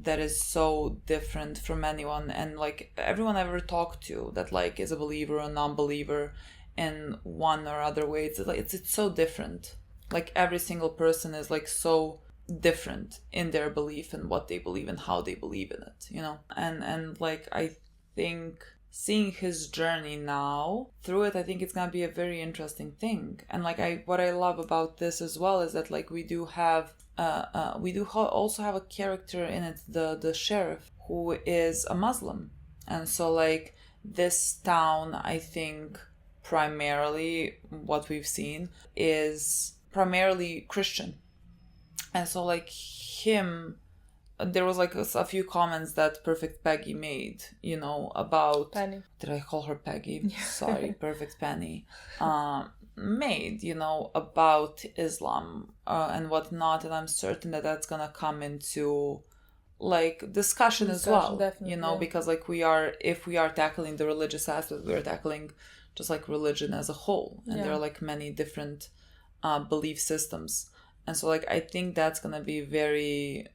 that is so different from anyone, and like everyone I've ever talked to that like is a believer or a non-believer in one or other way, it's so different. Like every single person is like so different in their belief and what they believe and how they believe in it, you know. And like I think seeing his journey now through it, I think it's gonna be a very interesting thing. And like what I love about this as well is that like we do also have a character in it, the sheriff, who is a Muslim. And so like this town, I think primarily what we've seen is primarily Christian. And so like him, there was like a few comments that Perfect Peggy made, you know, about Penny. Did I call her Peggy? Sorry, Perfect Penny. Made, you know, about Islam and whatnot, and I'm certain that that's gonna come into like discussion as well, you know, because like if we are tackling the religious aspect, we are tackling just like religion as a whole, and there are like many different belief systems. And so like I think that's gonna be very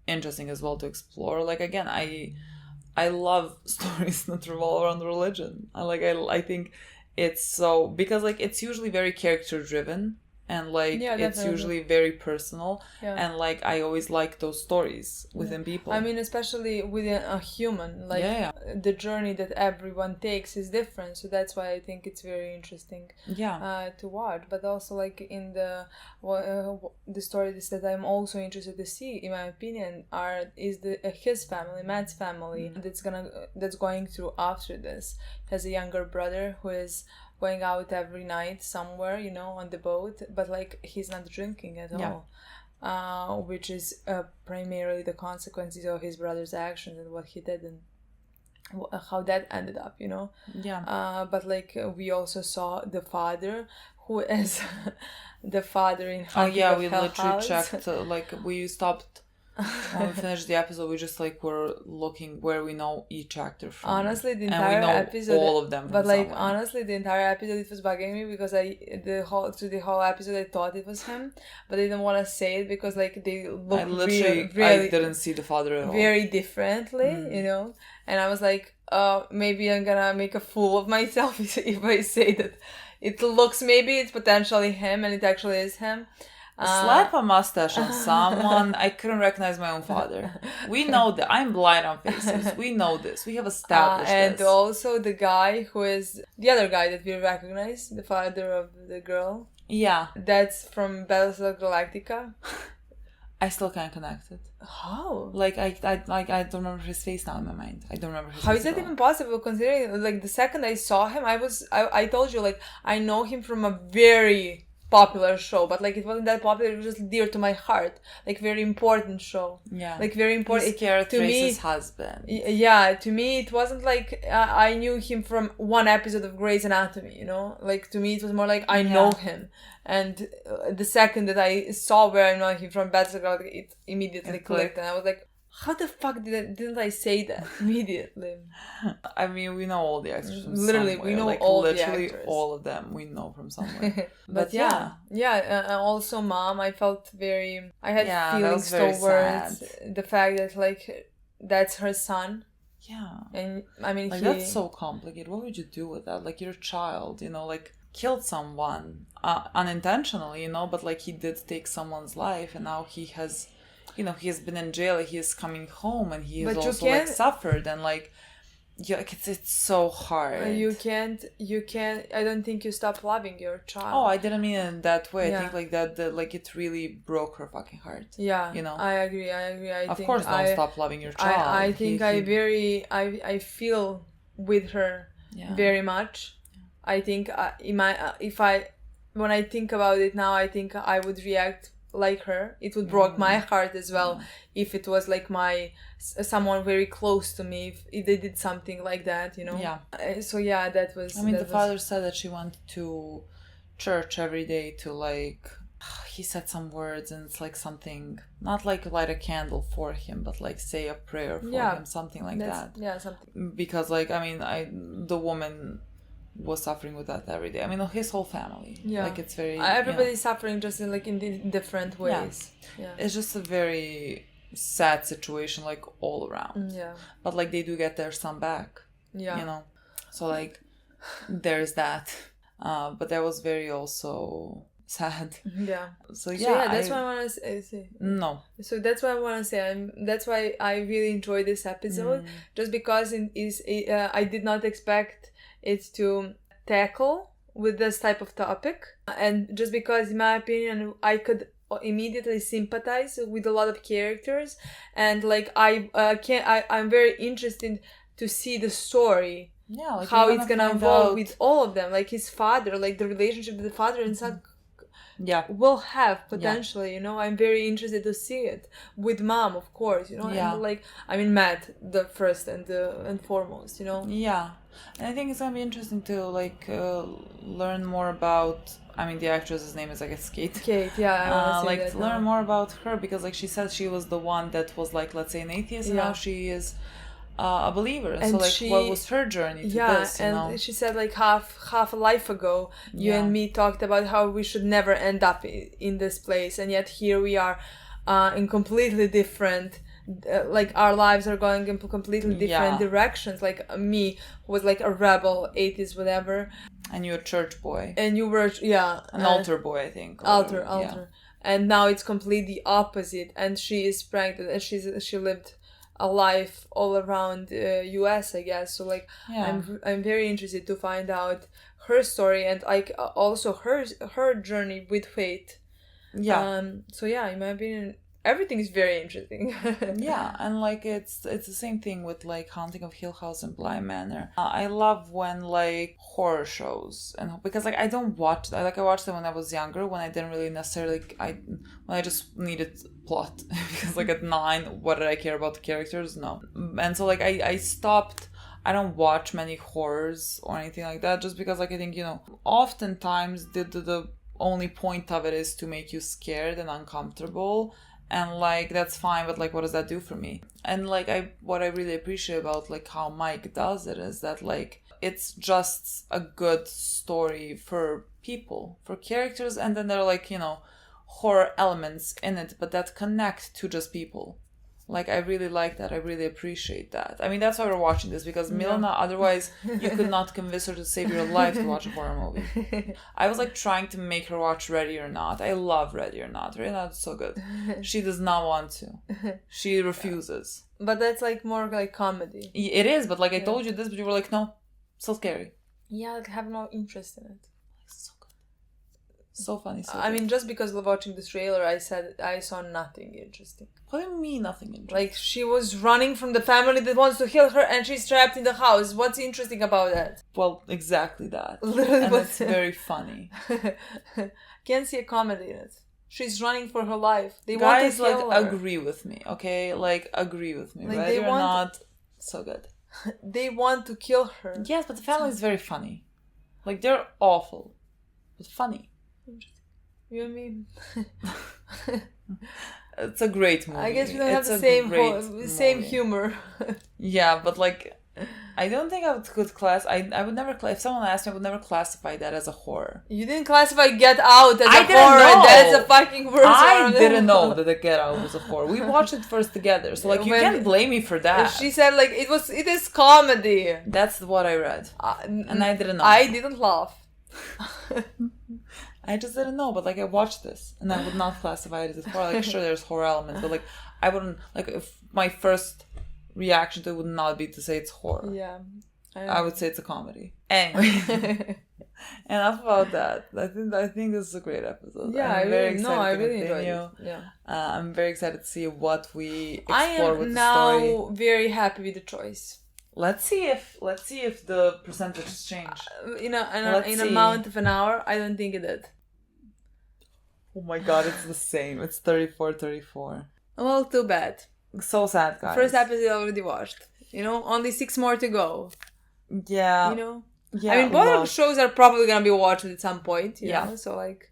interesting as well to explore. Like again, I love stories that revolve around religion. I think it's so, because like it's usually very character driven, and like it's usually very personal, and like I always like those stories within people. I mean, especially within a human, like the journey that everyone takes is different, so that's why I think it's very interesting to watch. But also like in the stories that I'm also interested to see, in my opinion, is his family, Matt's family, that's going through after this. He has a younger brother who is going out every night somewhere, you know, on the boat, but like he's not drinking at all, which is primarily the consequences of his brother's actions and what he did and how that ended up, you know. But like we also saw the father, who is the father in we literally checked like we stopped when we finished the episode, we just like were looking where we know each actor from. Honestly, the entire episode, all of them. But like somewhere. Honestly, the entire episode, it was bugging me because the whole episode I thought it was him, but I didn't want to say it because like they look I didn't see the father at all. Very differently, you know. And I was like, maybe I'm gonna make a fool of myself if I say that it looks, maybe it's potentially him and it actually is him. Slap a mustache on someone. I couldn't recognize my own father. We know that. I'm blind on faces. We know this. We have established and this. And also the guy who is the other guy that we recognize, the father of the girl. Yeah. That's from Battlestar Galactica. I still can't connect it. How? Like I don't remember his face now in my mind. I don't remember his face. How is that even possible, considering like the second I saw him, I told you like I know him from a very popular show, but like it wasn't that popular, it was just dear to my heart, like very important show, like very important. To me, husband. To me it wasn't like I knew him from one episode of Grey's Anatomy, you know, like to me it was more like I know him, and the second that I saw where I know him from Battlestar, it immediately clicked, and I was like, how the fuck didn't I say that immediately? I mean, we know all the actors from literally somewhere. We know like, all literally the actors. All of them we know from somewhere. but also mom, I had feelings towards the fact that like that's her son. And I mean, like that's so complicated. What would you do with that? Like your child, you know, like killed someone unintentionally, you know, but like he did take someone's life, and now he has, you know, he has been in jail, he is coming home, and he has also like suffered, and like it's so hard. You can't I don't think you stop loving your child. Oh, I didn't mean it in that way. I think like that like it really broke her fucking heart. You know, I agree. Of course, don't stop loving your child. I think I feel with her very much. I think when I think about it now, I think I would react like her. It would break my heart as well if it was like someone very close to me, if they did something like that, you know. So that was. I mean, the father said that she wanted to church every day to like, he said some words and it's like something, not like light a candle for him, but like say a prayer for him, something like that. Yeah, something. Because like, I mean, the woman was suffering with that every day. I mean, his whole family. Yeah. Like it's very... Everybody's suffering just in like in different ways. Yeah. It's just a very sad situation like all around. Yeah. But like they do get their son back. Yeah. You know? So like there's that. But that was very also sad. Yeah. So that's why I want to say. No. So that's what I want to say. That's why I really enjoyed this episode, just because I did not expect it to tackle with this type of topic, and just because, in my opinion, I could immediately sympathize with a lot of characters, and like I'm very interested to see the story. Yeah, like how it's gonna evolve with all of them, like his father, like the relationship with the father and son will have potentially, you know. I'm very interested to see it with mom, of course, you know. And like, I mean, Matt, the first and foremost, you know. Yeah, and I think it's gonna be interesting to like learn more about, I mean, the actress's name is like Kate. Yeah, I want to say like that to learn more about her, because like she said she was the one that was like, let's say, an atheist, and now she is a believer. And so like, what was her journey to this, you know? She said like half a life ago, you and me talked about how we should never end up in this place, and yet here we are in completely different like our lives are going in completely different directions. Like me, who was like a rebel, atheist, whatever, and you're a church boy, and you were an altar boy, I think, altar, and now it's completely opposite. And she is pregnant, and she lived a life all around US, I guess. So like I'm very interested to find out her story, and like also her journey with faith. So in my opinion, everything is very interesting. And like it's the same thing with like Haunting of Hill House and Bly Manor. I love when like horror shows, and because like I watched them when I was younger, when I didn't really necessarily when I just needed plot, because like at 9, what did I care about the characters? No. And so like I stopped. I don't watch many horrors or anything like that, just because like I think, you know, oftentimes the only point of it is to make you scared and uncomfortable. And like that's fine, but like what does that do for me? And like what I really appreciate about like how Mike does it is that like it's just a good story for people, for characters, and then there are like, you know, horror elements in it, but that connect to just people. Like I really like that. I really appreciate that. I mean, that's why we're watching this, because Milena, otherwise you could not convince her to save your life to watch a horror movie. I was like trying to make her watch Ready or Not. I love Ready or Not. Ready or Not is so good. She does not want to. She refuses. But that's like more like comedy. It is, but like I told you this, but you were like, no, so scary. Yeah, like I have no interest in it. So funny. I mean, just because of watching this trailer, I said I saw nothing interesting. What do you mean nothing interesting? Like she was running from the family that wants to kill her, and she's trapped in the house. What's interesting about that? Well, exactly that. Literally, and it's very funny. Can't see a comedy in it. She's running for her life. They Guys, want to kill her. Agree with me, okay? Like agree with me. Like, Ready or Not, so good. They want to kill her. Yes, but the family is very funny. Like they're awful, but funny. You and me. It's a great movie. I guess we don't have the same humor. Yeah, but like, I don't think I could I would never. If someone asked me, I would never classify that as a horror. You didn't classify Get Out as a horror. Know. That's a fucking worst. I didn't know that the Get Out was a horror. We watched it first together, so like you can't blame me for that. She said like it is comedy. That's what I read, and I didn't know. I didn't laugh. I just didn't know, but like I watched this, and I would not classify it as horror. Like sure, there's horror elements, but like I wouldn't like if my first reaction to it would not be to say it's horror. Yeah, I would say it's a comedy. Anyway, enough about that. I think this is a great episode. Yeah, I really enjoyed it. Yeah, I'm very excited to see what we explore with the story. I am now very happy with the choice. Let's see if the percentages change. In amount of an hour, I don't think it did. Oh my god, it's the same. It's 34-34. Well, too bad. So sad, guys. First episode already watched. You know, only 6 more to go. Yeah. You know? Yeah, I mean, both of the shows are probably gonna be watched at some point, you know, so like,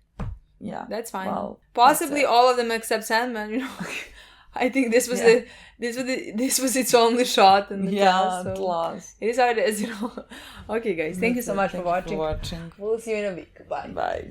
yeah, that's fine. Well, possibly all of them except Sandman, you know. I think this was this was its only shot in the cast, so it was. it is how it is, you know. Okay, guys, thank you so much for watching. We'll see you in a week. Bye. Bye.